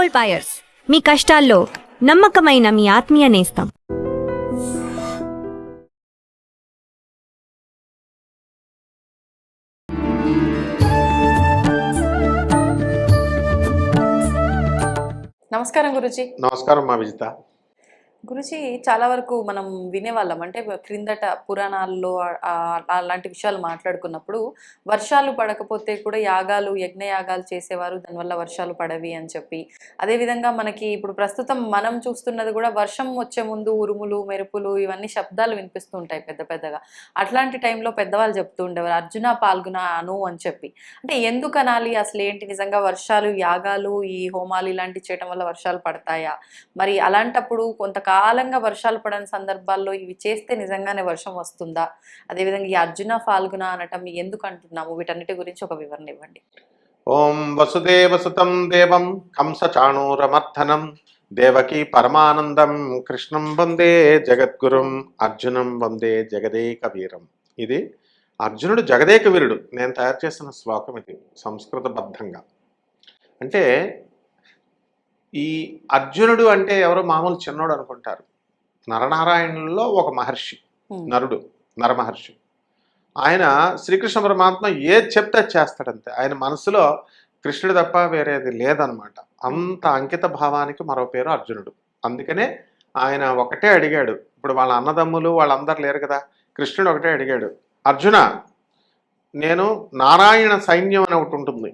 Gold buyers, మీ కష్టాల్లో నమ్మకమైన మీ ఆత్మీయ నేస్తం. నమస్కారం గురుజీ. నమస్కారం మా విజిత. గురుజీ, చాలా వరకు మనం వినేవాళ్ళం, అంటే క్రిందట పురాణాల్లో అలాంటి విషయాలు మాట్లాడుకున్నప్పుడు వర్షాలు పడకపోతే కూడా యాగాలు యజ్ఞయాగాలు చేసేవారు, దానివల్ల వర్షాలు పడవి అని చెప్పి. అదేవిధంగా మనకి ఇప్పుడు ప్రస్తుతం మనం చూస్తున్నది కూడా వర్షం వచ్చే ముందు ఉరుములు మెరుపులు ఇవన్నీ శబ్దాలు వినిపిస్తూ ఉంటాయి పెద్ద పెద్దగా. అట్లాంటి టైంలో పెద్దవాళ్ళు చెప్తూ ఉండేవారు అర్జున పాల్గొన అను అని చెప్పి. అంటే ఎందుకు అనాలి, అసలు ఏంటి, నిజంగా వర్షాలు యాగాలు ఈ హోమాలు ఇలాంటివి చేయడం వల్ల వర్షాలు పడతాయా? మరి అలాంటప్పుడు కొంతకాలంగా వర్షాలు పడని సందర్భాల్లో ఇవి చేస్తే నిజంగానే వర్షం వస్తుందా? అదేవిధంగా ఈ అర్జున ఫాల్గుణ అనటం ఎందుకు అంటున్నాము, వీటన్నిటి గురించి ఒక వివరణ ఇవ్వండి. ఓం వసుదేవసుతం దేవం కంసచాణూరమర్ధనం దేవకీ పరమానందం కృష్ణం వందే జగద్గురుం అర్జునం వందే జగదేక వీరం. ఇది అర్జునుడు జగదేక వీరుడు నేను తయారు చేసిన శ్లోకం. ఇది సంస్కృతబద్ధంగా. అంటే ఈ అర్జునుడు అంటే ఎవరో మామూలు చిన్నోడు అనుకుంటారు. నరనారాయణుల్లో ఒక మహర్షి, నరుడు, నరమహర్షి. ఆయన శ్రీకృష్ణ పరమాత్మ ఏది చెప్తే చేస్తాడంతే. ఆయన మనసులో కృష్ణుడు తప్ప వేరేది లేదనమాట. అంత అంకిత భావానికి మరో పేరు అర్జునుడు. అందుకనే ఆయన ఒకటే అడిగాడు. ఇప్పుడు వాళ్ళ అన్నదమ్ములు వాళ్ళందరూ లేరు కదా, కృష్ణుడు ఒకటే అడిగాడు, అర్జున నేను నారాయణ సైన్యం అని ఒకటి ఉంటుంది,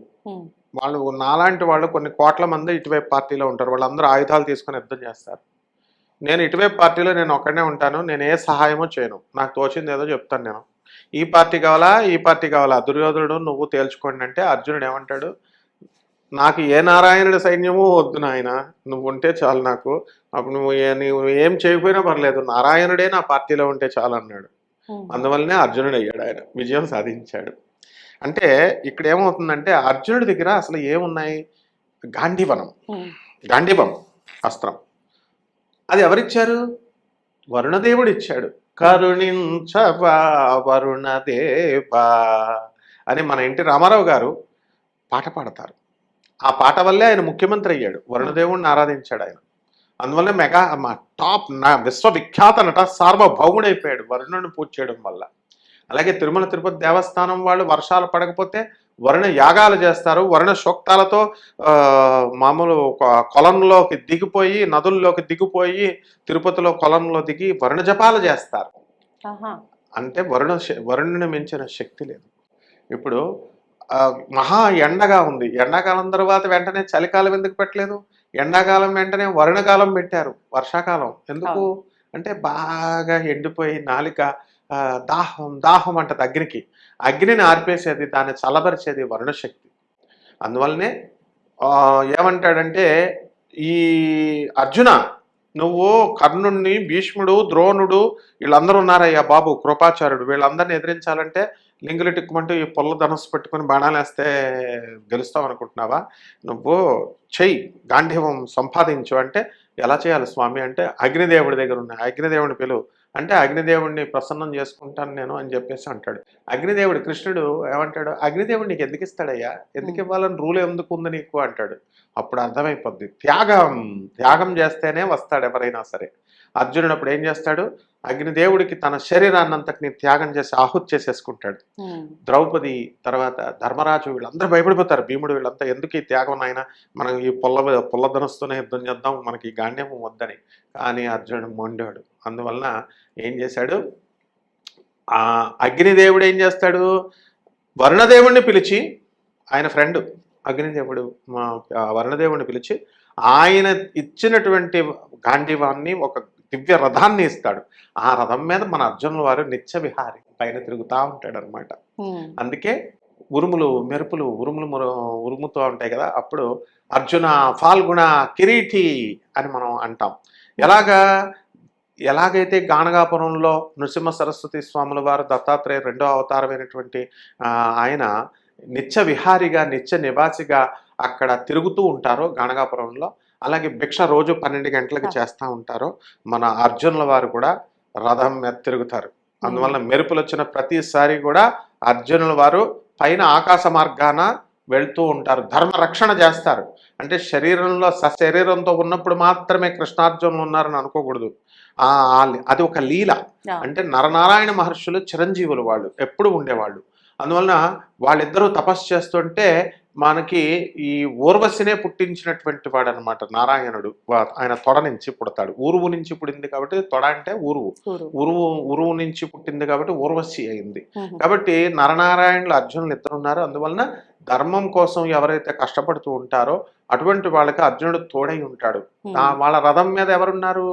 వాళ్ళు నాలాంటి వాళ్ళు కొన్ని కోట్ల మంది ఇటువైపు పార్టీలో ఉంటారు, వాళ్ళందరూ ఆయుధాలు తీసుకొని యుద్ధం చేస్తారు. నేను ఇటువైపు పార్టీలో నేను ఒక్కడనే ఉంటాను, నేను ఏ సహాయమో చేయను, నాకు తోచింది ఏదో చెప్తాను. నేను ఈ పార్టీ కావాలా ఈ పార్టీ కావాలా, దుర్యోధనుడు నువ్వు తేల్చుకోండి అంటే అర్జునుడు ఏమంటాడు, నాకు ఏ నారాయణుడి సైన్యము వద్దు నాయన, నువ్వు ఉంటే చాలు నాకు, అప్పుడు నువ్వు ఏం చేయకపోయినా పర్లేదు, నారాయణుడే నా పార్టీలో ఉంటే చాలు అన్నాడు. అందువల్లనే అర్జునుడు అయ్యాడు, ఆయన విజయం సాధించాడు. అంటే ఇక్కడ ఏమవుతుందంటే అర్జునుడి దగ్గర అసలు ఏమున్నాయి, గాంధీవం అస్త్రం. అది ఎవరిచ్చారు? వరుణదేవుడు ఇచ్చాడు. కరుణించవా వరుణదేవా అని మన ఎన్టీ రామారావు గారు పాట పాడతారు. ఆ పాట వల్లే ఆయన ముఖ్యమంత్రి అయ్యాడు, వరుణదేవుడిని ఆరాధించాడు ఆయన. అందువల్ల టాప్ విశ్వవిఖ్యాత నట సార్వభౌముడైపోయాడు వరుణుడిని పూజ చేయడం వల్ల. అలాగే తిరుమల తిరుపతి దేవస్థానం వాళ్ళు వర్షాలు పడకపోతే వరుణ యాగాలు చేస్తారు. వరుణ సూక్తాలతో మామూలు కొలంలోకి దిగిపోయి, నదుల్లోకి దిగిపోయి, తిరుపతిలో కొలంలో దిగి వరుణ జపాలు చేస్తారు. అంటే వరుణుని మించిన శక్తి లేదు. ఇప్పుడు మహా ఎండగా ఉంది, ఎండాకాలం తర్వాత వెంటనే చలికాలం ఎందుకు పెట్టలేదు? ఎండాకాలం వెంటనే వరుణకాలం పెట్టారు, వర్షాకాలం. ఎందుకు అంటే బాగా ఎండిపోయి నాలిక దాహం అంటది అగ్నికి, అగ్నిని ఆర్పేసేది, దాన్ని చల్లబరిచేది వరుణశక్తి. అందువల్లనే ఏమంటాడంటే ఈ అర్జున, నువ్వు కర్ణుణ్ణి, భీష్ముడు, ద్రోణుడు వీళ్ళందరూ ఉన్నారయ్యా బాబు, కృపాచార్యుడు, వీళ్ళందరినీ ఎదిరించాలంటే లింగులు టిక్కుమంటూ ఈ పొల్ల ధనస్సు పెట్టుకుని బాణాలు వేస్తే గెలుస్తావు అనుకుంటున్నావా? నువ్వు చెయ్యి, గాంధీవం సంపాదించు. అంటే ఎలా చేయాలి స్వామి అంటే అగ్నిదేవుడి దగ్గర ఉన్నాయి, అగ్నిదేవుడిని పిలువు అంటే అగ్నిదేవుడిని ప్రసన్నం చేసుకుంటాను నేను అని చెప్పేసి అంటాడు. అగ్నిదేవుడు, కృష్ణుడు ఏమంటాడు, అగ్నిదేవుడు నీకు ఎందుకు ఇస్తాడయ్యా, ఎందుకు ఇవ్వాలని రూల్ ఎందుకు ఉంది నీకు అంటాడు. అప్పుడు అర్థమైపోద్ది, త్యాగం చేస్తేనే వస్తాడు ఎవరైనా సరే. అర్జునుడు అప్పుడు ఏం చేస్తాడు, అగ్నిదేవుడికి తన శరీరాన్ని అంతటిని త్యాగం చేసి ఆహుతి చేసేసుకుంటాడు. ద్రౌపది, తర్వాత ధర్మరాజు వీళ్ళందరూ భయపడిపోతారు, భీముడు వీళ్ళంతా ఎందుకు ఈ త్యాగం అయినా, మనం ఈ పొల్లధనస్తూనే యుద్ధం చేద్దాం, మనకి ఈ గాండ్యం వద్దని. కానీ అర్జునుడు మొండాడు. అందువలన ఏం చేశాడు, ఆ అగ్నిదేవుడు ఏం చేస్తాడు, వరుణదేవుడిని పిలిచి, ఆయన ఫ్రెండ్ అగ్నిదేవుడు వరుణదేవుడిని పిలిచి ఆయన ఇచ్చినటువంటి గాంధీవాన్ని ఒక దివ్య రథాన్ని ఇస్తాడు. ఆ రథం మీద మన అర్జునుల వారు నిత్య విహారి పైన తిరుగుతూ ఉంటాడు అనమాట. అందుకే ఉరుములు మెరుపులు ఉరుముతూ ఉంటాయి కదా, అప్పుడు అర్జున ఫాల్గుణ కిరీటి అని మనం అంటాం. ఎలాగైతే గానగాపురంలో నృసింహ సరస్వతి స్వాముల వారు దత్తాత్రేయ రెండో అవతారమైనటువంటి ఆయన నిత్య విహారిగా, నిత్య నివాసిగా అక్కడ తిరుగుతూ ఉంటారో గానగాపురంలో, అలాగే భిక్ష రోజు 12 గంటలకు చేస్తూ ఉంటారో మన అర్జునుల వారు కూడా రథం మీద తిరుగుతారు. అందువల్ల మెరుపులు వచ్చిన ప్రతిసారి కూడా అర్జునుల వారు పైన ఆకాశ మార్గాన వెళ్తూ ఉంటారు, ధర్మ రక్షణ చేస్తారు. అంటే శరీరంలో సశరీరంతో ఉన్నప్పుడు మాత్రమే కృష్ణార్జునులు ఉన్నారని అనుకోకూడదు. అది ఒక లీల. అంటే నరనారాయణ మహర్షులు చిరంజీవులు, వాళ్ళు ఎప్పుడు ఉండేవాళ్ళు. అందువలన వాళ్ళిద్దరూ తపస్సు చేస్తుంటే మనకి ఈ ఊర్వశినే పుట్టించినటువంటి వాడు అనమాట నారాయణుడు. ఆయన తొడ నుంచి పుడతాడు, ఊరువు నుంచి పుట్టింది కాబట్టి తొడ అంటే ఉరువు నుంచి పుట్టింది కాబట్టి ఊర్వశి అయింది. కాబట్టి నరనారాయణులు అర్జునులు ఇద్దరు ఉన్నారు. అందువలన ధర్మం కోసం ఎవరైతే కష్టపడుతూ ఉంటారో అటువంటి వాళ్ళకి అర్జునుడు తోడై ఉంటాడు. వాళ్ళ రథం మీద ఎవరున్నారు?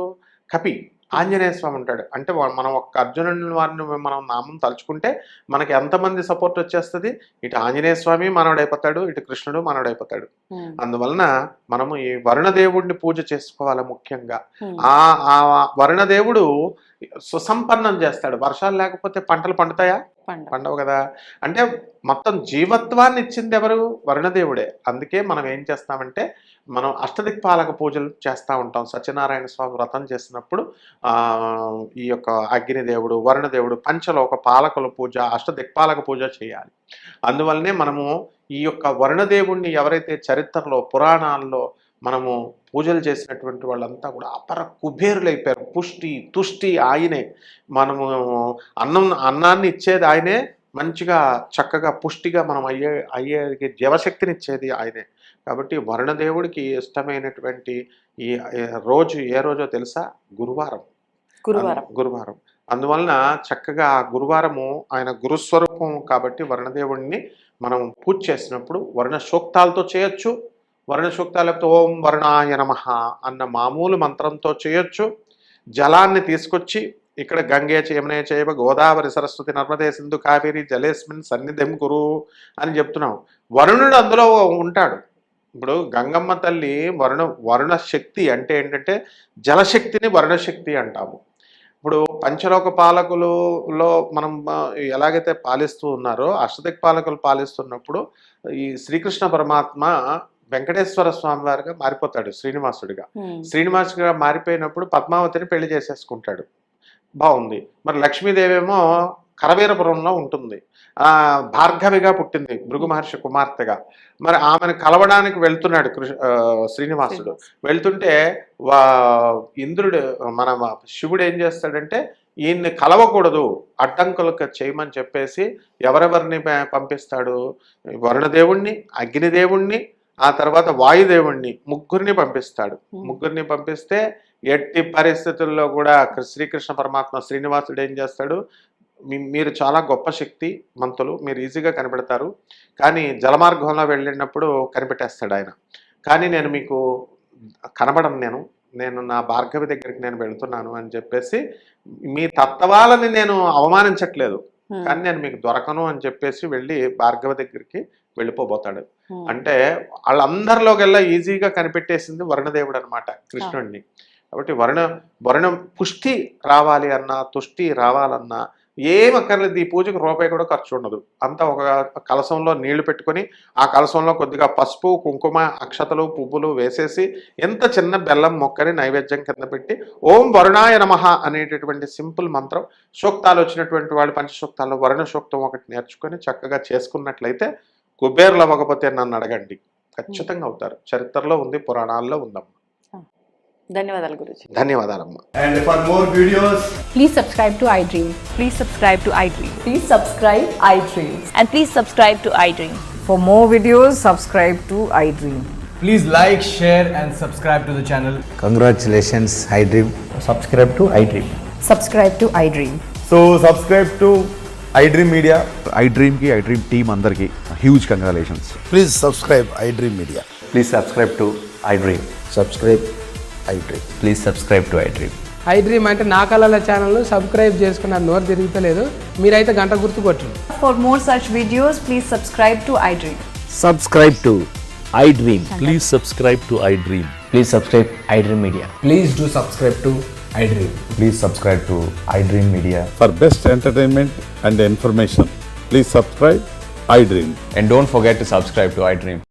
కపి, ఆంజనేయ స్వామి ఉంటాడు. అంటే మనం ఒక్క అర్జునుడి వారిని మనం నామం తలుచుకుంటే మనకి ఎంతమంది సపోర్ట్ వచ్చేస్తుంది? ఇటు ఆంజనేయ స్వామి మనవడైపోతాడు, ఇటు కృష్ణుడు మనవడైపోతాడు. అందువలన మనము ఈ వరుణదేవుడిని పూజ చేసుకోవాలి ముఖ్యంగా. ఆ వరుణదేవుడు సుసంపన్నం చేస్తాడు. వర్షాలు లేకపోతే పంటలు పండుతాయా? పండవు కదా. అంటే మొత్తం జీవత్వాన్ని ఇచ్చింది ఎవరు? వరుణదేవుడే. అందుకే మనం ఏం చేస్తామంటే మనం అష్టదిక్పాలక పూజలు చేస్తూ ఉంటాం. సత్యనారాయణ స్వామి వ్రతం చేసినప్పుడు ఈ యొక్క అగ్నిదేవుడు, వరుణదేవుడు, పంచలోక పాలకుల పూజ, అష్టదిక్పాలక పూజ చేయాలి. అందువల్లనే మనము ఈ యొక్క వరుణదేవుణ్ణి ఎవరైతే చరిత్రలో పురాణాల్లో మనము పూజలు చేసినటువంటి వాళ్ళంతా కూడా అపర కుబేరులైపోయారు. పుష్టి తుష్టి ఆయనే. మనము అన్నాన్ని ఇచ్చేది ఆయనే, మంచిగా చక్కగా పుష్టిగా మనం అయ్యే జీవశక్తిని ఇచ్చేది ఆయనే. కాబట్టి వరుణదేవుడికి ఇష్టమైనటువంటి ఈ రోజు ఏ రోజో తెలుసా? గురువారం. అందువలన చక్కగా గురువారము ఆయన గురుస్వరూపం కాబట్టి వరుణదేవుడిని మనం పూజ చేసినప్పుడు వర్ణ సూక్తాలతో చేయొచ్చు. వర్ణ సూక్తాలతో ఓం వరుణాయ నమః అన్న మామూలు మంత్రంతో చేయొచ్చు. జలాన్ని తీసుకొచ్చి ఇక్కడ గంగే యమునే చైవ గోదావరి సరస్వతి నర్మదే సింధు కావేరి జలేస్మిన్ సన్నిధిం కురు అని చెప్తున్నాం. వరుణుడు అందులో ఉంటాడు. ఇప్పుడు గంగమ్మ తల్లి వరుణ శక్తి అంటే ఏంటంటే జలశక్తిని వరుణశక్తి అంటాము. ఇప్పుడు పంచలోక పాలకులలో మనం ఎలాగైతే పాలిస్తూ ఉన్నారో అష్టదిక్పాలకులు పాలిస్తున్నప్పుడు ఈ శ్రీకృష్ణ పరమాత్మ వెంకటేశ్వర స్వామి వారిగా మారిపోతాడు, శ్రీనివాసుడిగా మారిపోయినప్పుడు పద్మావతిని పెళ్లి చేసేసుకుంటాడు. బాగుంది. మరి లక్ష్మీదేవి ఏమో కరవీరపురంలో ఉంటుంది, భార్గవిగా పుట్టింది, భృగు మహర్షి కుమార్తెగా. మరి ఆమెను కలవడానికి వెళ్తున్నాడు శ్రీనివాసుడు. వెళ్తుంటే ఇంద్రుడు మన శివుడు ఏం చేస్తాడంటే ఈయన్ని కలవకూడదు, అడ్డంకులకు చేయమని చెప్పేసి ఎవరెవరిని పంపిస్తాడు? వరుణదేవుణ్ణి, అగ్నిదేవుణ్ణి, ఆ తర్వాత వాయుదేవుణ్ణి, ముగ్గురిని పంపిస్తాడు. ముగ్గురిని పంపిస్తే ఎట్టి పరిస్థితుల్లో కూడా శ్రీకృష్ణ పరమాత్మ శ్రీనివాసుడు ఏం చేస్తాడు? మీరు చాలా గొప్ప శక్తి మంతులు, మీరు ఈజీగా కనిపెడతారు, కానీ జలమార్గంలో వెళ్ళినప్పుడు కనిపెట్టేస్తాడు ఆయన. కానీ నేను మీకు కనబడను, నేను నా భార్గవి దగ్గరికి నేను వెళుతున్నాను అని చెప్పేసి, మీ తత్వాలని నేను అవమానించట్లేదు, కానీ నేను మీకు దొరకను అని చెప్పేసి వెళ్ళి భార్గవి దగ్గరికి వెళ్ళిపోబోతాడు. అంటే వాళ్ళందరిలోకెల్లా ఈజీగా కనిపెట్టేసింది వరుణదేవుడు అనమాట, కృష్ణుడిని. కాబట్టి వరుణ పుష్టి రావాలి అన్నా, తుష్టి రావాలన్నా ఏం అక్కర్లేదు. ఈ పూజకు రూపాయి కూడా ఖర్చు ఉండదు. అంతా ఒక కలశంలో నీళ్లు పెట్టుకొని ఆ కలశంలో కొద్దిగా పసుపు, కుంకుమ, అక్షతలు, పువ్వులు వేసేసి ఎంత చిన్న బెల్లం మొక్కని నైవేద్యం కింద పెట్టి ఓం వరుణాయ నమః అనేటటువంటి సింపుల్ మంత్రం, సూక్తాలు వచ్చినటువంటి వాళ్ళు పంచసూక్తాల్లో వరుణ సూక్తం ఒకటి నేర్చుకొని చక్కగా చేసుకున్నట్లయితే కుబేర్లు అవ్వకపోతే నన్ను అడగండి, ఖచ్చితంగా అవుతారు. చరిత్రలో ఉంది, పురాణాల్లో ఉందమ్మా. ధన్యవాదాలు Guruji. ధన్యవాదాలమ్మా. And for more videos, Please subscribe to iDream. Please subscribe to iDream. Please subscribe iDream. And please subscribe to iDream. For more videos, subscribe to iDream. please like, share and subscribe to the channel. Congratulations, iDream. Subscribe to iDream. Subscribe to iDream. So subscribe to iDream Media. iDream ki iDream team andarki huge congratulations. Please subscribe iDream Media. Please subscribe to iDream. Subscribe iDream. Please subscribe to iDream. iDream అంటే నా కళల ఛానల్ను subscribe చేసుకున్నారు, నోరు తిరుగుతలేదు, మీరైతే గంట గుర్తు కొట్టండి. For more such videos, please subscribe to iDream. Subscribe to iDream. Please subscribe to iDream. Please subscribe iDream Media. Please do subscribe to iDream. Please subscribe to iDream Media. For best entertainment and information, please subscribe iDream. And don't forget to subscribe to iDream.